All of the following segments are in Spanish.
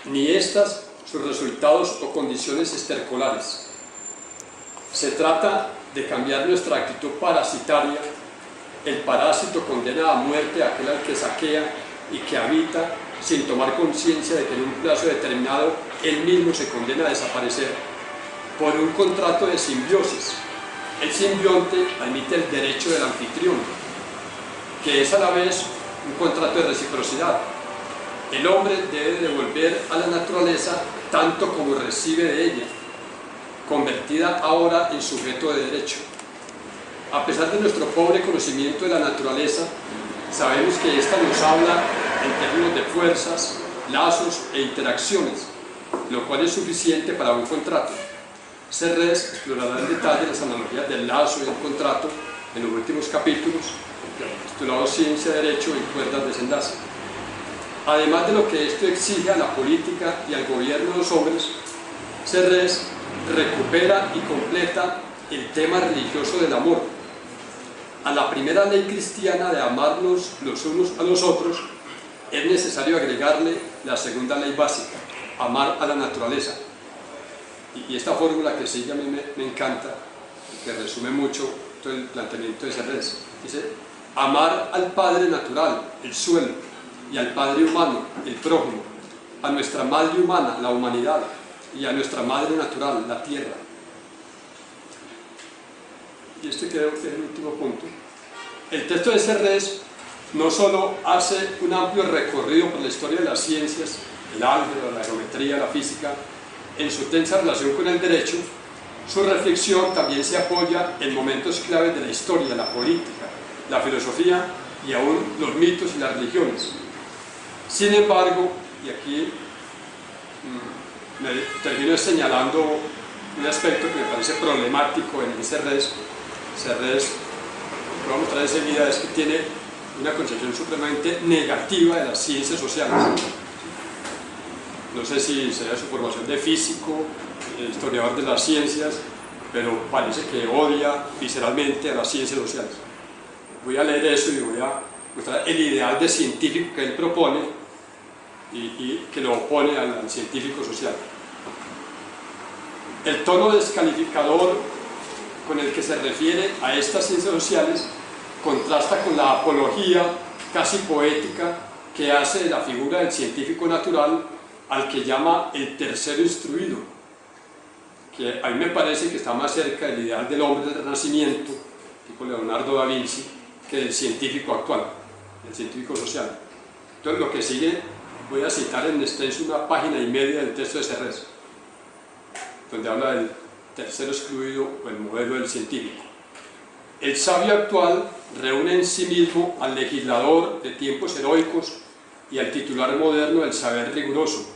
ni éstas sus resultados o condiciones estercolares. Se trata de cambiar nuestra actitud parasitaria. El parásito condena a muerte a aquel al que saquea y que habita sin tomar conciencia de que en un plazo determinado él mismo se condena a desaparecer, por un contrato de simbiosis. El simbionte admite el derecho del anfitrión, que es a la vez un contrato de reciprocidad. El hombre debe devolver a la naturaleza tanto como recibe de ella, convertida ahora en sujeto de derecho. A pesar de nuestro pobre conocimiento de la naturaleza, sabemos que ésta nos habla en términos de fuerzas, lazos e interacciones, lo cual es suficiente para un contrato. Serres explorará en detalle las analogías del lazo y el contrato en los últimos capítulos, titulados Ciencia, Derecho y Cuerdas de Desenlace. Además de lo que esto exige a la política y al gobierno de los hombres, Serres recupera y completa el tema religioso del amor. A la primera ley cristiana de amarnos los unos a los otros es necesario agregarle la segunda ley básica, amar a la naturaleza. Y esta fórmula que sigue a mí me encanta, que resume mucho todo el planteamiento de Serres. Dice: amar al padre natural, el suelo, y al padre humano, el prójimo, a nuestra madre humana, la humanidad, y a nuestra madre natural, la tierra. Y este creo que es el último punto. El texto de Serres no solo hace un amplio recorrido por la historia de las ciencias, el álgebra, la geometría, la física, en su tensa relación con el derecho, su reflexión también se apoya en momentos claves de la historia, la política, la filosofía y aún los mitos y las religiones. Sin embargo, y aquí me termino señalando un aspecto que me parece problemático en Serres. Serres, lo que vamos a mostrar enseguida, es que tiene una concepción supremamente negativa de las ciencias sociales. No sé si sea su formación de físico, historiador de las ciencias, pero parece que odia visceralmente a las ciencias sociales. Voy a leer eso y voy a mostrar el ideal de científico que él propone y que lo opone al científico social. El tono descalificador con el que se refiere a estas ciencias sociales contrasta con la apología casi poética que hace de la figura del científico natural, al que llama el tercero instruido, que a mí me parece que está más cerca del ideal del hombre del Renacimiento, tipo Leonardo da Vinci, que del científico actual, el científico social. Entonces lo que sigue, voy a citar en extenso una página y media del texto de Serres, donde habla del tercero excluido o el modelo del científico. El sabio actual reúne en sí mismo al legislador de tiempos heroicos y al titular moderno del saber riguroso.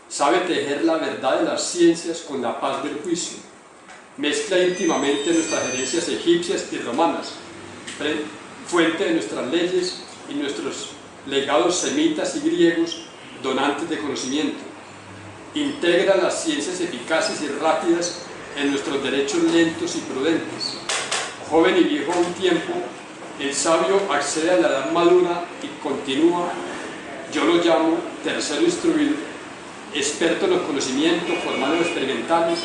Sabe tejer la verdad de las ciencias con la paz del juicio. Mezcla íntimamente nuestras herencias egipcias y romanas, fuente de nuestras leyes y nuestros legados semitas y griegos, donantes de conocimiento. Integra las ciencias eficaces y rápidas en nuestros derechos lentos y prudentes. Joven y viejo a un tiempo, el sabio accede a la edad madura y continúa. Yo lo llamo tercero instruido, experto en los conocimientos formales experimentales,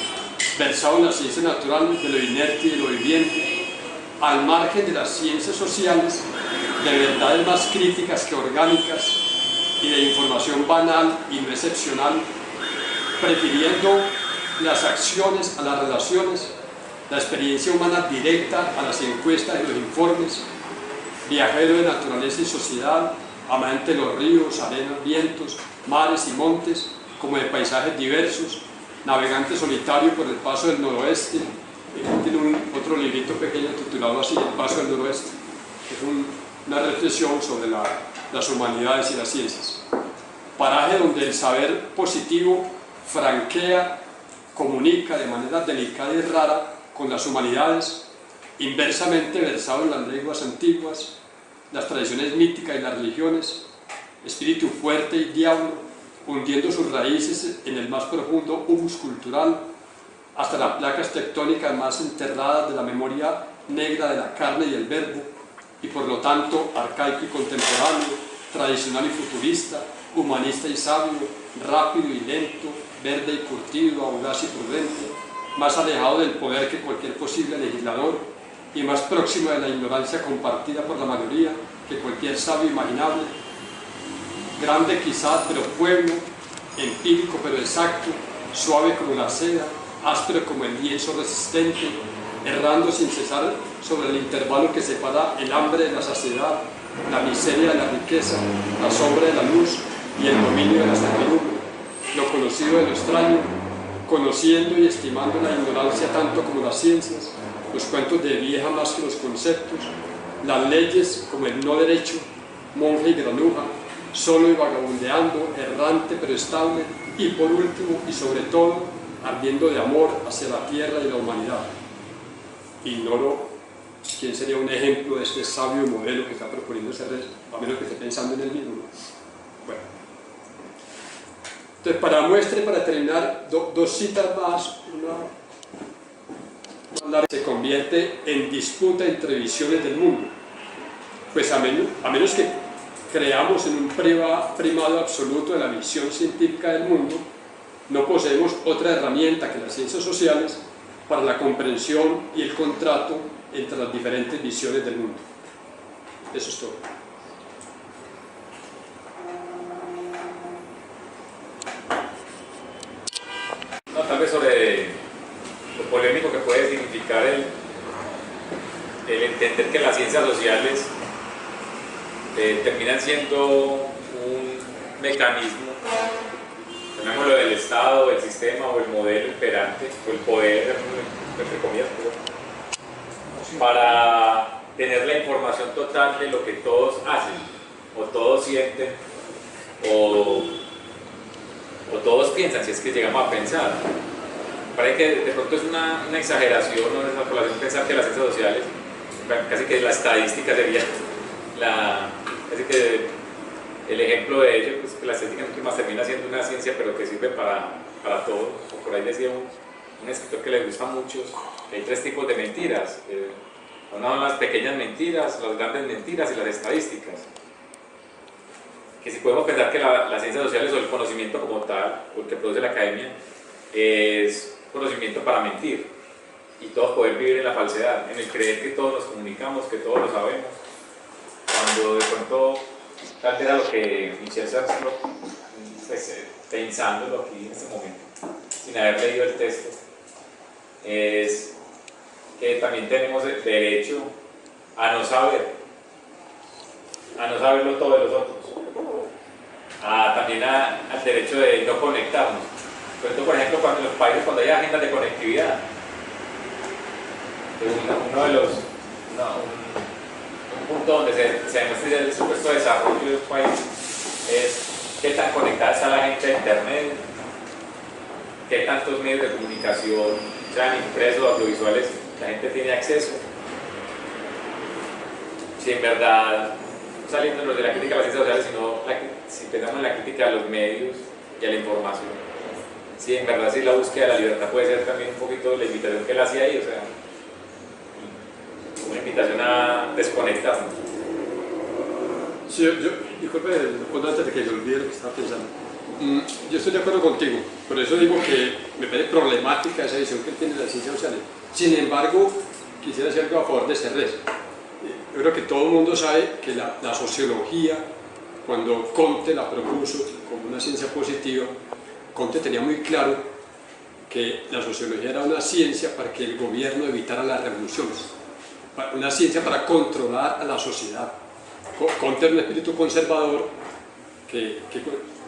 versado en las ciencias naturales de lo inerte y de lo viviente, al margen de las ciencias sociales, de verdades más críticas que orgánicas y de información banal y no excepcional, prefiriendo las acciones a las relaciones, la experiencia humana directa a las encuestas y los informes, viajero de naturaleza y sociedad, amante de los ríos, arenas, vientos, mares y montes, como de paisajes diversos, navegante solitario por el paso del noroeste. Tiene otro librito pequeño titulado así, El paso del noroeste, que es una reflexión sobre las humanidades y las ciencias. Paraje donde el saber positivo franquea, comunica de manera delicada y rara con las humanidades, inversamente versado en las lenguas antiguas, las tradiciones míticas y las religiones, espíritu fuerte y diablo, hundiendo sus raíces en el más profundo humus cultural, hasta las placas tectónicas más enterradas de la memoria negra de la carne y el verbo, y por lo tanto arcaico y contemporáneo, tradicional y futurista, humanista y sabio, rápido y lento, verde y curtido, audaz y prudente, más alejado del poder que cualquier posible legislador y más próximo de la ignorancia compartida por la mayoría que cualquier sabio imaginable, grande quizá pero pueblo, empírico pero exacto, suave como la seda, áspero como el lienzo resistente, errando sin cesar sobre el intervalo que separa el hambre de la saciedad, la miseria de la riqueza, la sombra de la luz y el dominio de la servidumbre, lo conocido de lo extraño, conociendo y estimando la ignorancia tanto como las ciencias, los cuentos de vieja más que los conceptos, las leyes como el no derecho, monje y granuja, solo y vagabundeando, errante pero estable, y por último y sobre todo, ardiendo de amor hacia la tierra y la humanidad. Ignoro quién sería un ejemplo de este sabio modelo que está proponiendo Serres, a menos que esté pensando en él mismo. Bueno. Entonces, para muestra y para terminar, dos citas más. Una se convierte en disputa entre visiones del mundo. Pues a menos que creamos en un primado absoluto de la visión científica del mundo, no poseemos otra herramienta que las ciencias sociales para la comprensión y el contrato entre las diferentes visiones del mundo. Eso es todo. No, tal vez sobre lo polémico que puede significar el entender que las ciencias sociales terminan siendo un mecanismo, llamémoslo del Estado, el sistema o el modelo imperante, o el poder, entre comillas, para tener la información total de lo que todos hacen, o todos sienten, o todos piensan, si es que llegamos a pensar. Parece que de pronto es una exageración, ¿no? Es una población pensar que las ciencias sociales, casi que la estadística sería casi que el ejemplo de ello, pues que la estadística en últimas termina siendo una ciencia pero que sirve para todos. O por ahí decía un escritor que le gusta a muchos que hay tres tipos de mentiras. Una son las pequeñas mentiras, las grandes mentiras y las estadísticas. Que si podemos pensar que las ciencias sociales o el conocimiento como tal, o el que produce la academia, es conocimiento para mentir y todos poder vivir en la falsedad, en el creer que todos nos comunicamos, que todos lo sabemos, cuando de pronto tal vez era lo que Michel Serres, pensándolo aquí en este momento, sin haber leído el texto, es que también tenemos el derecho a no saberlo todo de los otros, también al derecho de no conectarnos. Por ejemplo, cuando en los países, cuando hay agendas de conectividad, un punto donde se demuestra el supuesto desarrollo del país es qué tan conectada está la gente a internet, qué tantos medios de comunicación, sean impresos o audiovisuales, la gente tiene acceso. Si en verdad, no saliéndonos de la crítica a las ciencias sociales, sino si pensamos en la crítica a los medios y a la información, si en verdad la búsqueda de la libertad puede ser también un poquito la invitación que él hacía ahí, o sea, una invitación a desconectarnos. Sí, disculpe, antes de que me olvide lo que estaba pensando. Yo estoy de acuerdo contigo, por eso digo que me parece problemática esa visión que tiene las ciencias sociales. Sin embargo, quisiera decir algo a favor de Serres. Yo creo que todo el mundo sabe que la sociología, cuando Comte la propuso como una ciencia positiva, Comte tenía muy claro que la sociología era una ciencia para que el gobierno evitara las revoluciones, una ciencia para controlar a la sociedad. Comte era un espíritu conservador que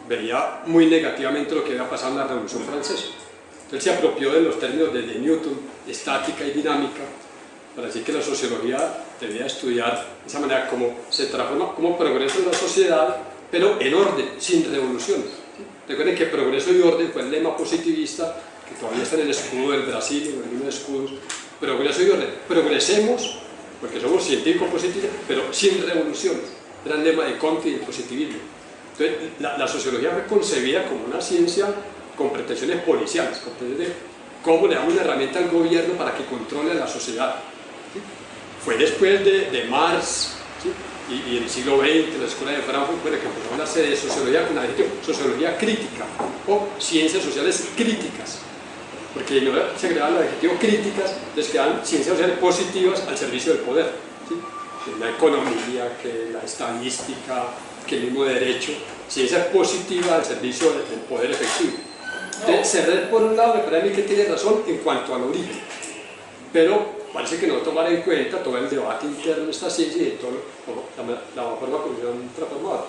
veía muy negativamente lo que había pasado en la Revolución Francesa. Entonces se apropió de los términos de Newton, estática y dinámica, para decir que la sociología debía estudiar de esa manera cómo se transforma, como progreso de la sociedad, pero en orden, sin revoluciones. Recuerden que progreso y orden fue el lema positivista que todavía está en el escudo del Brasil, en algunos escudos. Progreso y orden. Progresemos, porque somos científicos positivos, pero sin revoluciones. Era el lema de Comte y del positivismo. Entonces, la sociología fue concebida como una ciencia con pretensiones policiales, con pretensiones de cómo le damos una herramienta al gobierno para que controle a la sociedad. ¿Sí? Fue después de Marx, ¿sí? y en el siglo XX, la Escuela de Frankfurt, bueno, que empezó a hablarse de sociología con adjetivo, sociología crítica o ciencias sociales críticas, porque no se agregaban los adjetivos críticas, les quedaban ciencias sociales positivas al servicio del poder, ¿sí? La economía, que la estadística, que el mismo derecho, ciencias positivas al servicio del poder efectivo. Entonces, Serret, por un lado, me parece a mí que tiene razón en cuanto al origen, pero parece que no tomar en cuenta todo el debate interno de esta ciencia y de toda la forma como se han transformado.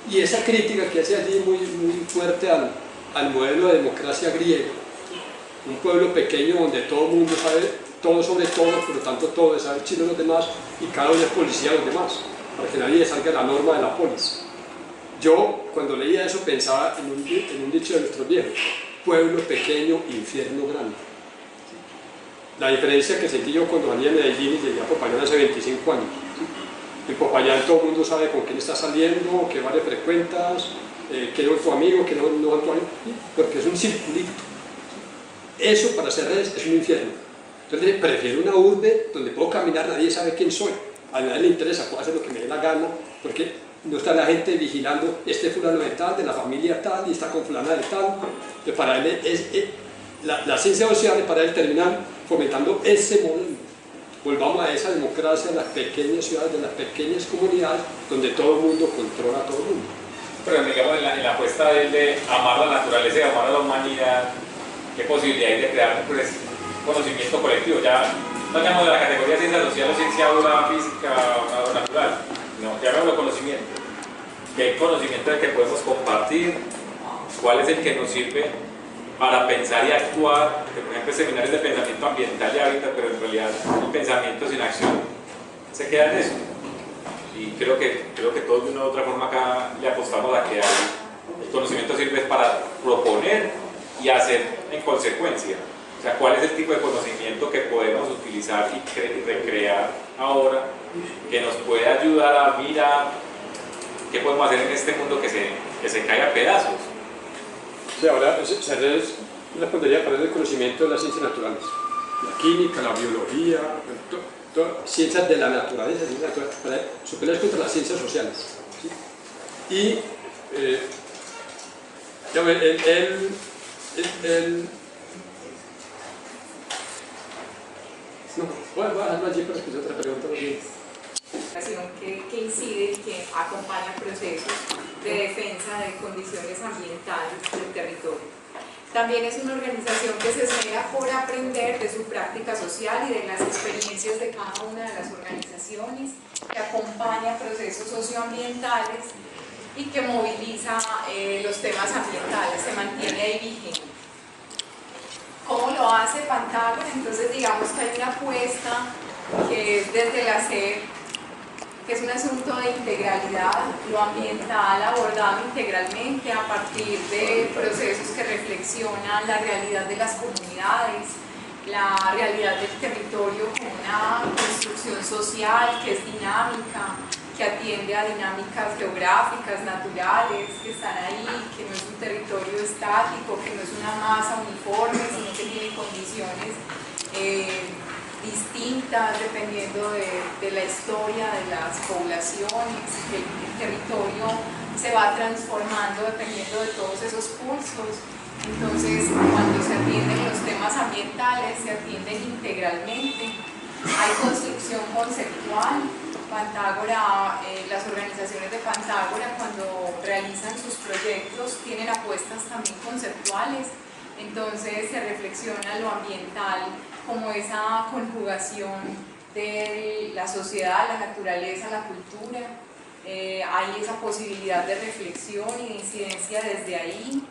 Y esa crítica que hace allí muy fuerte al modelo de democracia griego, un pueblo pequeño donde todo el mundo sabe todo sobre todo, por lo tanto todo es saber chino de los demás y cada uno es policía de los demás, para que nadie salga la norma de la polis. Yo, cuando leía eso, pensaba en un dicho de nuestros viejos: pueblo pequeño, infierno grande. La diferencia que sentí yo cuando salí de Medellín y llegué a Popayán hace 25 años. En Popayán todo el mundo sabe con quién está saliendo, qué bares frecuentas, quién es tu amigo, quién no es tu amigo, porque es un circulito. Eso para Serret es un infierno. Entonces prefiero una urbe donde puedo caminar, nadie sabe quién soy, a nadie le interesa, puedo hacer lo que me dé la gana, porque no está la gente vigilando, este fulano de tal, de la familia tal, y está con fulana de tal. Entonces, para él la ciencia social para él terminan fomentando ese modelo. Volvamos a esa democracia de las pequeñas ciudades, de las pequeñas comunidades, donde todo el mundo controla a todo el mundo. Pero digamos, en la apuesta de amar la naturaleza y amar a la humanidad, ¿qué posibilidad hay de crear pues, conocimiento colectivo? Ya no llamamos de la categoría ciencia social o ciencia dura, física o natural, no, llamémoslo conocimiento. ¿Qué conocimiento es el que podemos compartir? ¿Cuál es el que nos sirve para pensar y actuar? Por ejemplo, seminarios de pensamiento ambiental y hábitat, pero en realidad el pensamiento sin acción se queda en eso. Y creo que todos de una u otra forma acá le apostamos a que el conocimiento sirve para proponer y hacer en consecuencia. O sea, ¿cuál es el tipo de conocimiento que podemos utilizar y recrear ahora que nos puede ayudar a mirar qué podemos hacer en este mundo que se cae a pedazos? Sí, ahora Serret respondería para el conocimiento de las ciencias naturales, la química, la biología, ciencias de la naturaleza, para superar contra las ciencias sociales. ¿Sí? Y no, voy a dejarlo allí para que sea otra pregunta. Que incide y que acompaña procesos de defensa de condiciones ambientales del territorio. También es una organización que se esmera por aprender de su práctica social y de las experiencias de cada una de las organizaciones, que acompaña procesos socioambientales y que moviliza los temas ambientales, se mantiene ahí vigente. ¿Cómo lo hace Pentágono? Entonces digamos que hay una apuesta que es desde la SED, que es un asunto de integralidad, lo ambiental abordado integralmente a partir de procesos que reflexionan la realidad de las comunidades, la realidad del territorio como una construcción social que es dinámica, que atiende a dinámicas geográficas, naturales, que están ahí, que no es un territorio estático, que no es una masa uniforme, sino que tiene condiciones distintas dependiendo de la historia de las poblaciones, que el territorio se va transformando dependiendo de todos esos pulsos. Entonces, cuando se atienden los temas ambientales, se atienden integralmente. Hay construcción conceptual. Pentágora, las organizaciones de Pentágora, cuando realizan sus proyectos, tienen apuestas también conceptuales. Entonces, se reflexiona lo ambiental como esa conjugación de la sociedad, la naturaleza, la cultura. Hay esa posibilidad de reflexión y de incidencia desde ahí.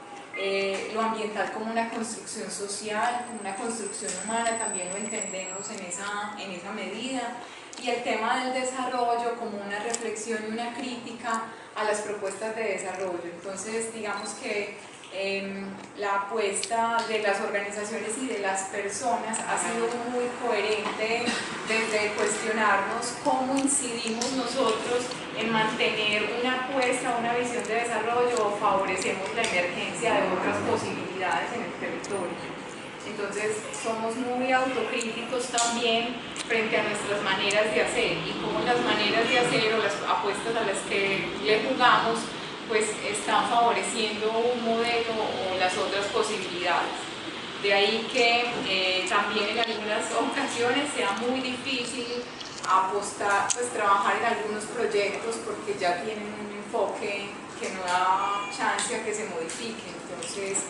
Lo ambiental como una construcción social, como una construcción humana, también lo entendemos en esa medida. Y el tema del desarrollo como una reflexión y una crítica a las propuestas de desarrollo. Entonces, digamos que la apuesta de las organizaciones y de las personas ha sido muy coherente desde cuestionarnos cómo incidimos nosotros en mantener una apuesta, una visión de desarrollo o favorecemos la emergencia de otras posibilidades en el territorio. Entonces somos muy autocríticos también frente a nuestras maneras de hacer, y cómo las maneras de hacer o las apuestas a las que le jugamos pues están favoreciendo un modelo o las otras posibilidades. De ahí que también en algunas ocasiones sea muy difícil apostar, pues trabajar en algunos proyectos porque ya tienen un enfoque que no da chance a que se modifique. Entonces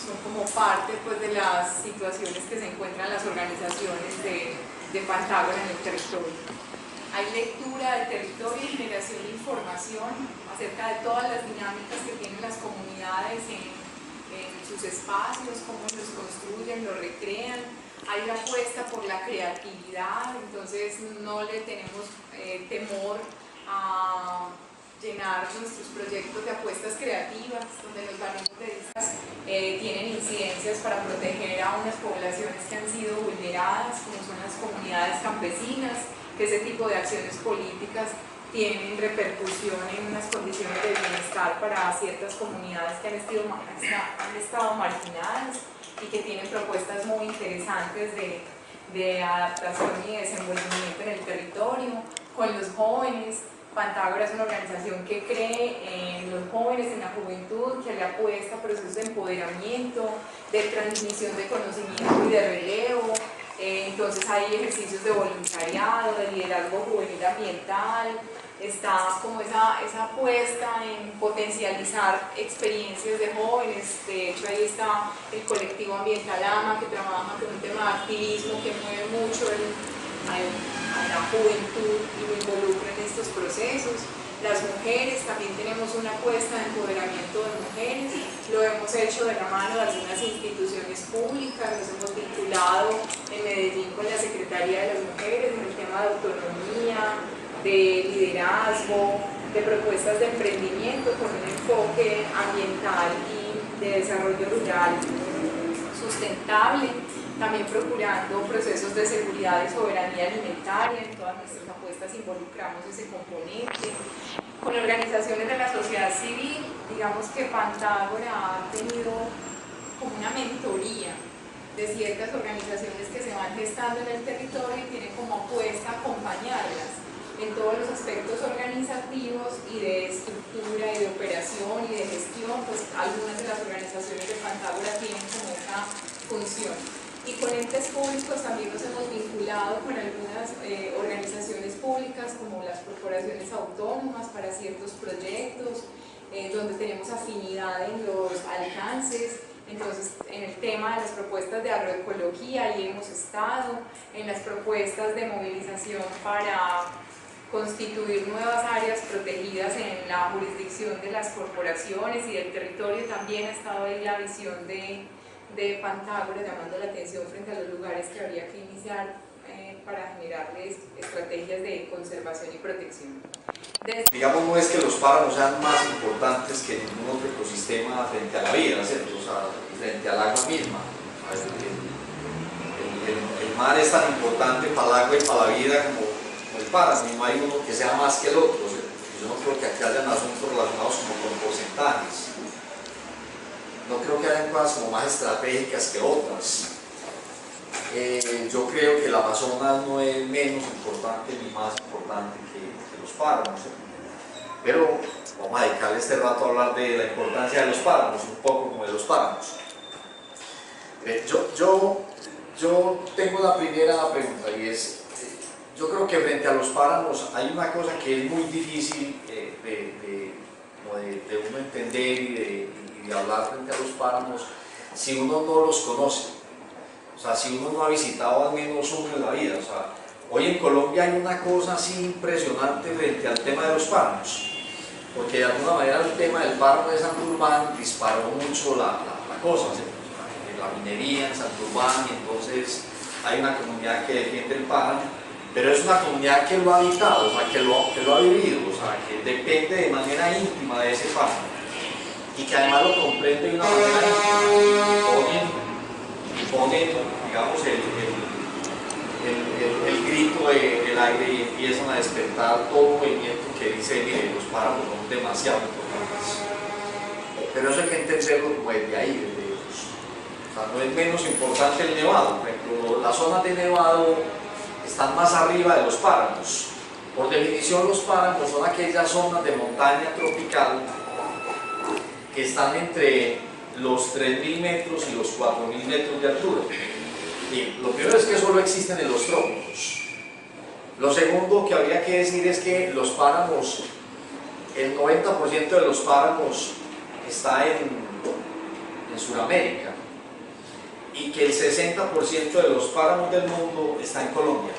son como parte pues de las situaciones que se encuentran las organizaciones de Pantágora en el territorio. Hay lectura del territorio y generación de información acerca de todas las dinámicas que tienen las comunidades en sus espacios, cómo los construyen, los recrean. Hay una apuesta por la creatividad, entonces no le tenemos temor a llenar nuestros proyectos de apuestas creativas, donde los barrios de estas tienen incidencias para proteger a unas poblaciones que han sido vulneradas, como son las comunidades campesinas, que ese tipo de acciones políticas tienen repercusión en unas condiciones de bienestar para ciertas comunidades que han estado marginadas y que tienen propuestas muy interesantes de adaptación y desenvolvimiento en el territorio, con los jóvenes. Pantágora es una organización que cree en los jóvenes, en la juventud, que le apuesta a procesos de empoderamiento, de transmisión de conocimiento y de relevo. Entonces hay ejercicios de voluntariado, de liderazgo juvenil ambiental, está como esa apuesta en potencializar experiencias de jóvenes. De hecho ahí está el colectivo Ambiental AMA, que trabaja con un tema de activismo que mueve mucho a la juventud y lo involucra en estos procesos. Las mujeres, también tenemos una apuesta de empoderamiento de mujeres, lo hemos hecho de la mano de algunas instituciones públicas, nos hemos vinculado en Medellín con la Secretaría de las Mujeres en el tema de autonomía, de liderazgo, de propuestas de emprendimiento con un enfoque ambiental y de desarrollo rural sustentable, también procurando procesos de seguridad y soberanía alimentaria. En todas nuestras apuestas involucramos ese componente. Con organizaciones de la sociedad civil, digamos que Pantágora ha tenido como una mentoría de ciertas organizaciones que se van gestando en el territorio y tiene como apuesta acompañarlas en todos los aspectos organizativos y de estructura y de operación y de gestión. Pues algunas de las organizaciones de Pantágora tienen como esa función. Y con entes públicos también nos hemos vinculado con algunas organizaciones públicas como las corporaciones autónomas para ciertos proyectos, donde tenemos afinidad en los alcances. Entonces, en el tema de las propuestas de agroecología, ahí hemos estado, en las propuestas de movilización para constituir nuevas áreas protegidas en la jurisdicción de las corporaciones y del territorio. También ha estado ahí la visión de Pantágora, llamando la atención frente a los lugares que habría que iniciar para generarles estrategias de conservación y protección. Digamos, no es que los páramos sean más importantes que ningún otro ecosistema frente a la vida, ¿cierto? O sea, frente al agua misma. El mar es tan importante para el agua y para la vida como el páramo, y no hay uno que sea más que el otro, ¿cierto? Yo no creo que aquí hayan asuntos relacionados como con porcentajes. No creo que hayan cosas como más estratégicas que otras. Yo creo que el Amazonas no es menos importante ni más importante que los páramos, pero vamos a dedicarle este rato a hablar de la importancia de los páramos, un poco como de los páramos. Yo tengo la primera pregunta, y es, yo creo que frente a los páramos hay una cosa que es muy difícil de uno entender y de hablar frente a los páramos si uno no los conoce. O sea, si uno no ha visitado al menos uno en la vida. O sea, hoy en Colombia hay una cosa así impresionante frente al tema de los páramos, porque de alguna manera el tema del páramo de Santurbán disparó mucho la cosa, ¿sí? O sea, la minería en Santurbán, y entonces hay una comunidad que defiende el páramo, pero es una comunidad que lo ha habitado, o sea, que lo ha vivido, o sea, que depende de manera íntima de ese páramo, y que además lo comprende de una manera íntima, y ponen, digamos, el grito del aire y empiezan a despertar todo un movimiento que dice, mire, los páramos son demasiado importantes. Pero eso hay que entenderlo como desde ahí, desde ellos. O sea, no es menos importante el nevado. Por ejemplo, las zonas de nevado están más arriba de los páramos. Por definición, los páramos son aquellas zonas de montaña tropical que están entre los 3.000 metros y los 4.000 metros de altura. Y lo primero es que solo existen en los trópicos. Lo segundo que habría que decir es que los páramos, el 90% de los páramos está en Sudamérica, y que el 60% de los páramos del mundo está en Colombia.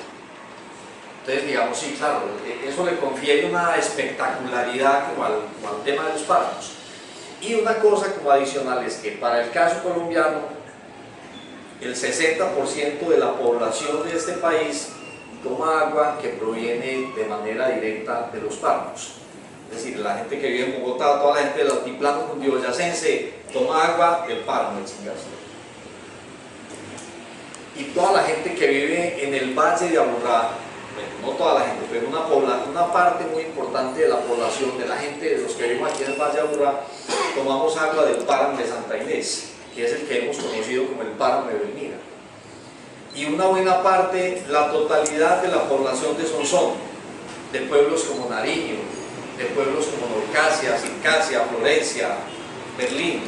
Entonces, digamos, sí, claro, eso le confiere una espectacularidad como al tema de los páramos. Y una cosa como adicional es que para el caso colombiano, el 60% de la población de este país toma agua que proviene de manera directa de los páramos. Es decir, la gente que vive en Bogotá, toda la gente del altiplano cundiboyacense toma agua del páramo de Chingazo. Y toda la gente que vive en el Valle de Aburrá, bueno, no toda la gente, pero una parte muy importante de la población, de la gente, de los que vivimos aquí en el Valle de Aburrá, tomamos agua del páramo de Santa Inés, que es el que hemos conocido como el páramo de Belmira. Y una buena parte, la totalidad de la población de Sonsón, de pueblos como Nariño, de pueblos como Norcasia, Circasia, Florencia, Berlín,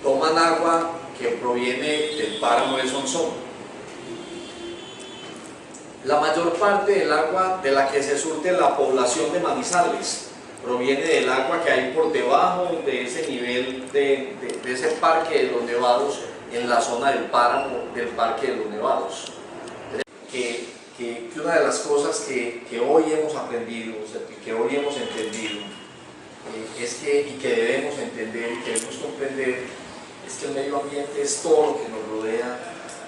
toman agua que proviene del páramo de Sonsón. La mayor parte del agua de la que se surte la población de Manizales proviene del agua que hay por debajo de ese nivel, de ese parque de los Nevados, en la zona del páramo del parque de los Nevados. Que una de las cosas que hoy hemos aprendido, que hoy hemos entendido, es que, y que debemos entender y que debemos comprender, es que el medio ambiente es todo lo que nos rodea,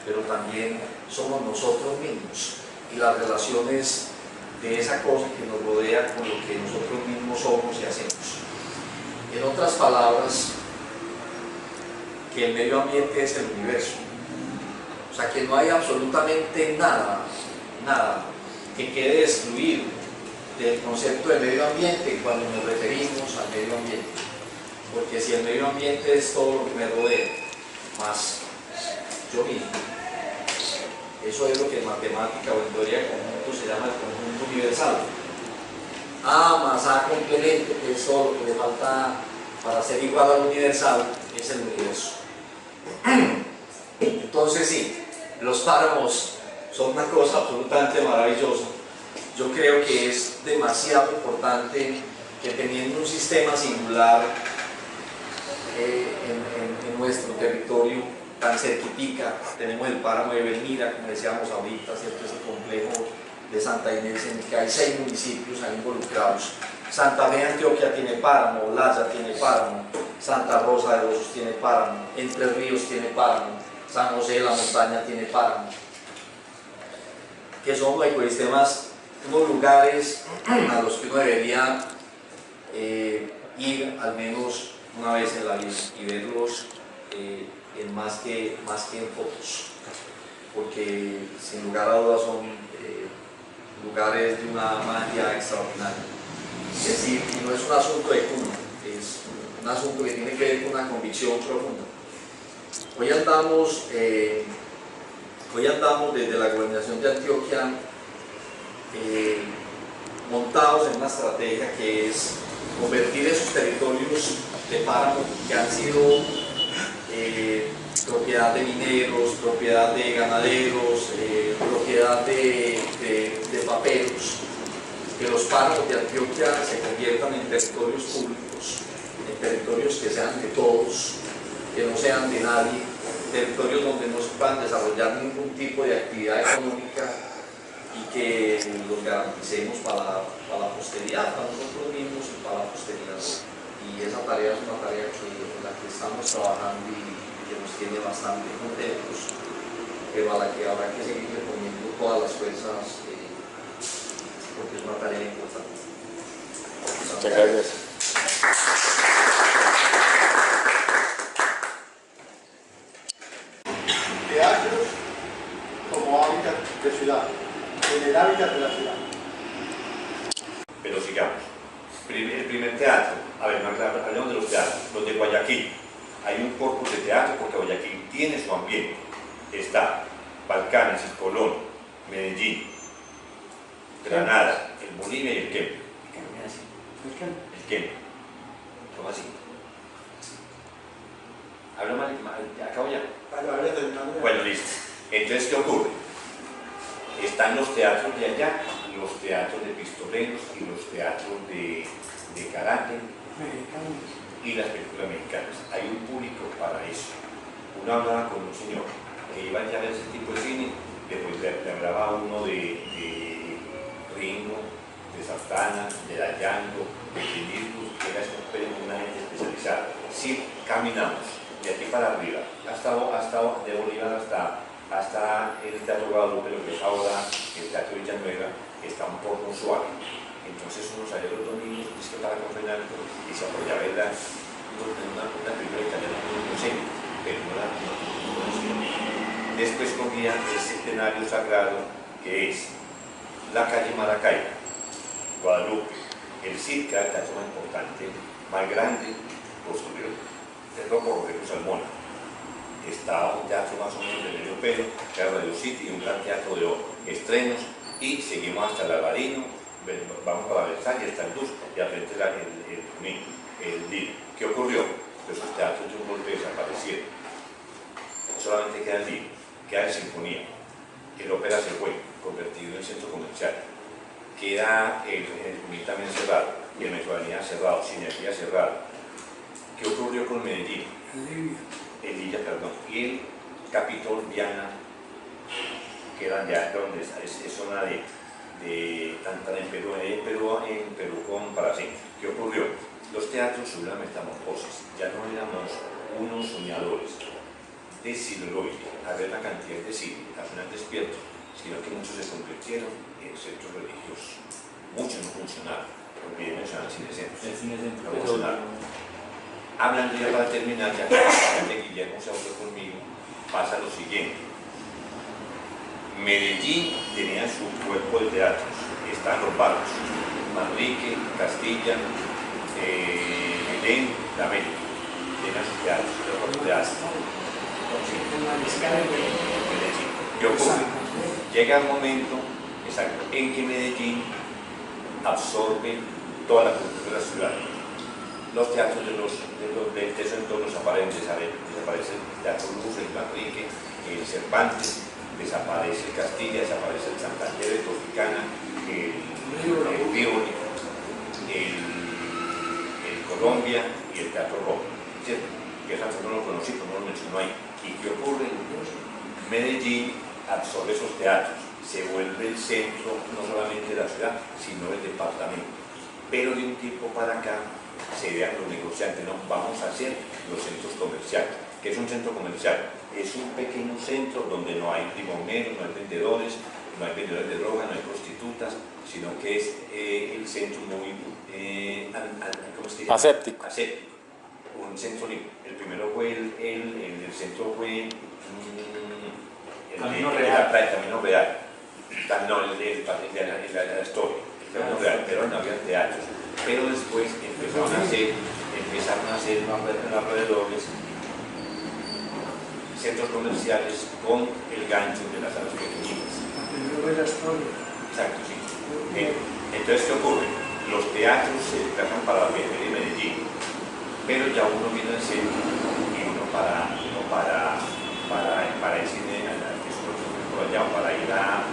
pero también somos nosotros mismos y las relaciones de esa cosa que nos rodea con lo que nosotros mismos somos y hacemos. En otras palabras, que el medio ambiente es el universo. O sea, que no hay absolutamente nada que quede excluido del concepto de medio ambiente cuando nos referimos al medio ambiente. Porque si el medio ambiente es todo lo que me rodea, más yo mismo, eso es lo que en matemática o en teoría de conjuntos se llama el conjunto universal. A más A complemento, que es todo lo que le falta para ser igual al universal, es el universo. Entonces sí, los páramos son una cosa absolutamente maravillosa. Yo creo que es demasiado importante que teniendo un sistema singular en nuestro territorio tan cerquitica, tenemos el páramo de Belmira, como decíamos ahorita, ¿cierto? Ese complejo de Santa Inés en el que hay 6 municipios ahí involucrados. Santa Fe de Antioquia tiene páramo, Olaya tiene páramo, Santa Rosa de Osos tiene páramo, Entre Ríos tiene páramo, San José de la Montaña tiene páramo, que son ecosistemas, unos lugares a los que uno debería ir al menos una vez en la vida y verlos más que en fotos, porque sin lugar a dudas son lugares de una magia extraordinaria. Es decir, y no es un asunto de cuna, es un asunto que tiene que ver con una convicción profunda. Hoy andamos desde la gobernación de Antioquia montados en una estrategia que es convertir esos territorios de páramo que han sido propiedad de mineros, propiedad de ganaderos, propiedad de paperos, que los páramos de Antioquia se conviertan en territorios públicos, en territorios que sean de todos, que no sean de nadie, territorios donde no se puedan desarrollar ningún tipo de actividad económica y que los garanticemos para la posteridad, para nosotros mismos y para la posteridad. Y esa tarea es una tarea en la que estamos trabajando y que nos tiene bastante contentos, pero a la que habrá que seguirle poniendo todas las fuerzas porque es una tarea importante. Muchas gracias. Teatros como hábitat de ciudad, en el hábitat de la ciudad. Pero sigamos. El primer teatro, a ver, hablamos de los teatros, los de Guayaquil. Hay un corpus de teatro porque Guayaquil tiene su ambiente. Está Balcanes y Colón, Medellín, Granada, el Bolivia y el Quembe. El Quembe. ¿Cómo así? Habla mal, acabo ya. Bueno, listo. Entonces, ¿qué ocurre? Están los teatros de allá, los teatros de pistoleros y los teatros de karate y las películas mexicanas. Hay un público para eso. Uno hablaba con un señor que iba ya a ver ese tipo de cine, después le hablaba uno de Ringo, de Santana, de Dayango, de Filippus, que era una gente especializada. Sí, caminamos de aquí para arriba, hasta de Bolívar hasta el Teatro Guadalupe, lo que es ahora el Teatro Villanueva, está un poco suave. Entonces uno salía los domingos, dice para confenar, y se apoyaba en una película italiana muy inocente, pero no la conocía. Después cogía el centenario sagrado, que es la calle Maracaibo, Guadalupe, el CID, que era el teatro más importante, más grande, construido por Roberto Salmona. Estaba un teatro más o menos de medio pelo, que era Radio City, y un gran teatro de estrenos, y seguimos hasta el Alvarino, vamos para Versalles, hasta el Dus, y al frente el DIR. ¿Qué ocurrió? Pues los teatros de un golpe desaparecieron. Solamente queda el DIR, queda el Sinfonía, el Ópera se fue, convertido en centro comercial. Queda el Junín también cerrado, y el Metroavenida cerrado, Cinería cerrado. ¿Qué ocurrió con Medellín? El Lilla, perdón, y el Capitol Viana, que eran ya donde es zona tanto en Perú con Parací. ¿Qué ocurrió? Los teatros subieron metamorfosis, ya no éramos unos soñadores de celuloide, a ver la cantidad de cine, al final despiertos, sino que muchos se convirtieron en centros religiosos. Muchos no funcionaron, olvidé mencionar el cinecentro. No funcionaron. Hablando ya para terminar, ya que Guillermo se habló conmigo, pasa lo siguiente. Medellín tenía su cuerpo de teatros, están los barrios, Manrique, Castilla, Belén, La América, tenían sus teatros, los teatros. Medellín. ¿Qué ocurre? Llega el momento exacto en que Medellín absorbe toda la cultura de la ciudad. Los teatros de esos entornos desaparece el Teatro Luz, el Manrique, el Cervantes, desaparece Castilla, desaparece el Santander, el Tropicana, el Rivoli, el Colombia y el Teatro Rojo, ¿cierto? Que esa no lo conocí, pero no lo mencionó ahí. ¿Y qué ocurre? Medellín absorbe esos teatros, se vuelve el centro no solamente de la ciudad, sino del departamento. Pero de un tiempo para acá se vean los negociantes, no, vamos a hacer los centros comerciales. ¿Qué es un centro comercial? Es un pequeño centro donde no hay limoneros, no hay vendedores de droga, no hay prostitutas, sino que es el centro muy ¿cómo se dice? Aséptico. Un centro libre. El primero fue el centro fue Camino Real. No, el de la historia, el Camino Real, pero no había teatros. Pero después empezaron a hacer alrededores centros comerciales con el gancho de las salas pequeñitas. Exacto, sí. Entonces, ¿qué ocurre? Los teatros se desplazan para la periferia de Medellín, pero ya uno viene al centro y uno para el cine, por allá, para ir a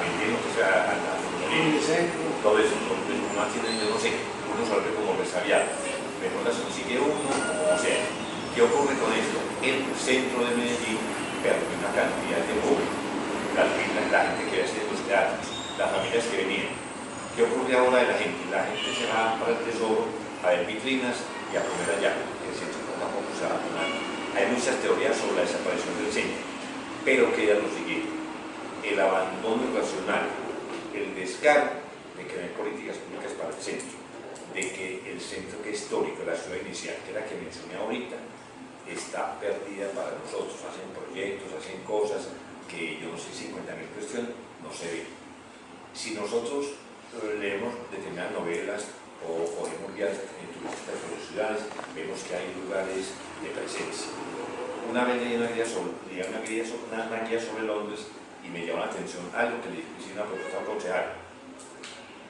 vender, o sea, a todo eso, entonces uno tiene, yo no sé, uno se vuelve como resabiado, mejor la consigue uno, como sea. ¿Qué ocurre con esto? El centro de Medellín perdió una cantidad de público, la gente que hace los teatros, las familias que venían. ¿Qué ocurre ahora de la gente? La gente se va para el tesoro a ver vitrinas y a comer allá. El centro tampoco se va a poner. Hay muchas teorías sobre la desaparición del centro, pero queda lo siguiente: el abandono irracional, el descaro de que no hay políticas públicas para el centro, de que el centro que es histórico, la ciudad inicial, que es la que mencioné ahorita, está perdida para nosotros. Hacen proyectos, hacen cosas que yo no sé, 50.000 cuestiones, no se ven. Si nosotros leemos determinadas novelas o cogemos guías turísticas por las ciudades, vemos que hay lugares de presencia. una vez leí una guía sobre Londres y me llamó la atención algo que le hice una propuesta al concejal.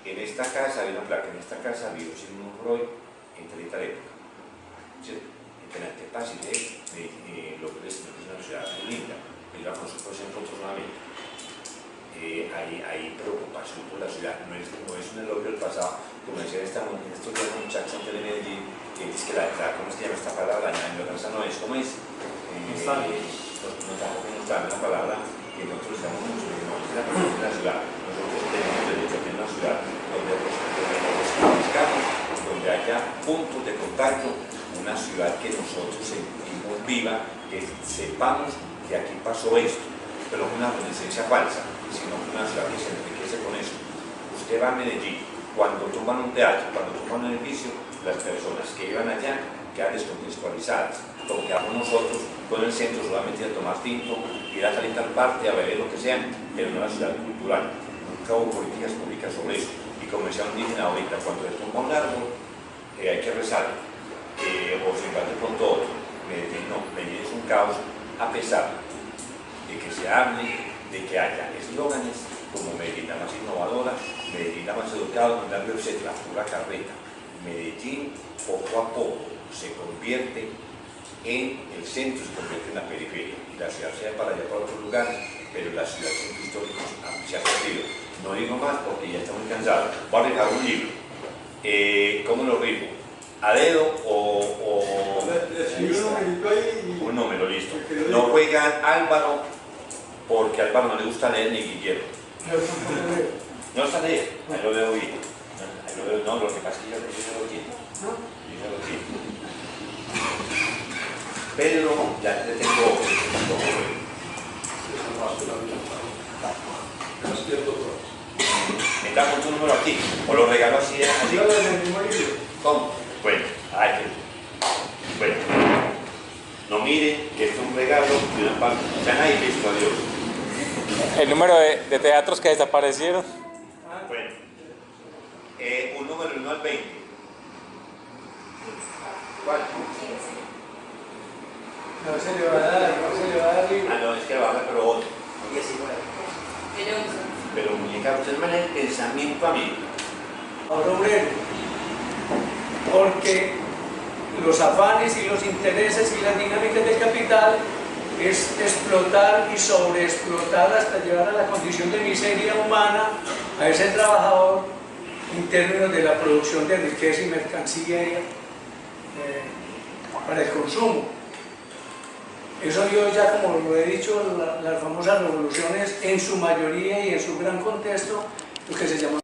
En esta casa había una placa, en esta casa vivió Sigmund Freud en tal época. ¿Sí? En Antepaz y de Londres es una ciudad muy linda, y la construyó solamente. Hay preocupación por la ciudad, no es un elogio del pasado, como decía estos días un muchacho de Medellín, que dice que ¿cómo se llama esta palabra? La añoranza no es, ¿cómo es? No está la palabra que nosotros estamos mucho, no es la persona de la ciudad. Nosotros tenemos derecho a tener una ciudad donde nos conozcamos, donde haya puntos de contacto, una ciudad que nosotros sentimos viva, que sepamos que aquí pasó esto, pero con una reminiscencia falsa, sino una ciudad que se enriquece con eso. Usted va a Medellín, cuando toman un teatro, cuando toman un edificio, las personas que iban allá quedan descontextualizadas. Lo que hagamos nosotros con el centro solamente a tomar tinto, ir a salir tal parte, a beber lo que sea, pero no la ciudad cultural. Nunca hubo políticas públicas sobre eso. Y como decía un indígena ahorita, cuando se tumba un árbol, hay que rezar, o se invade con todo. Medellín no, Medellín es un caos, a pesar de que se hable, de que haya eslóganes como Medellín la más innovadora, Medellín la más educada, etc. La pura carreta. Medellín poco a poco se convierte en el centro, se convierte en la periferia, y la ciudad se va para allá, para otros lugares, pero la ciudad centro histórico se ha perdido. No digo más porque ya está muy cansado. Voy a dejar un libro. ¿Cómo lo rifo? ¿A dedo o un número? Listo. No juegan Álvaro, porque a Álvaro no le gusta leer ni Guillermo. No está leer, ahí lo veo bien. Ahí lo veo, no, lo que pasa es que yo lo quiero. Yo lo quiero. Pedro, ya te tengo. Me da con tu número aquí, o lo regalo así. ¿Cómo? Bueno, bueno. No miren que esto es un regalo de una parte. Ya nadie visto a Dios. El número de teatros que desaparecieron. Bueno, un número del 1 al 20. ¿Cuál? No se le va a dar, No, es que lo haga, pero otro. 19. Pero muñeca, usted me el pensamiento a mí. Ahora obrero. Porque los afanes y los intereses y las dinámicas del capital es explotar y sobreexplotar hasta llevar a la condición de miseria humana a ese trabajador en términos de la producción de riqueza y mercancía para el consumo. Eso dio ya, como lo he dicho, las famosas revoluciones en su mayoría y en su gran contexto, lo que se llama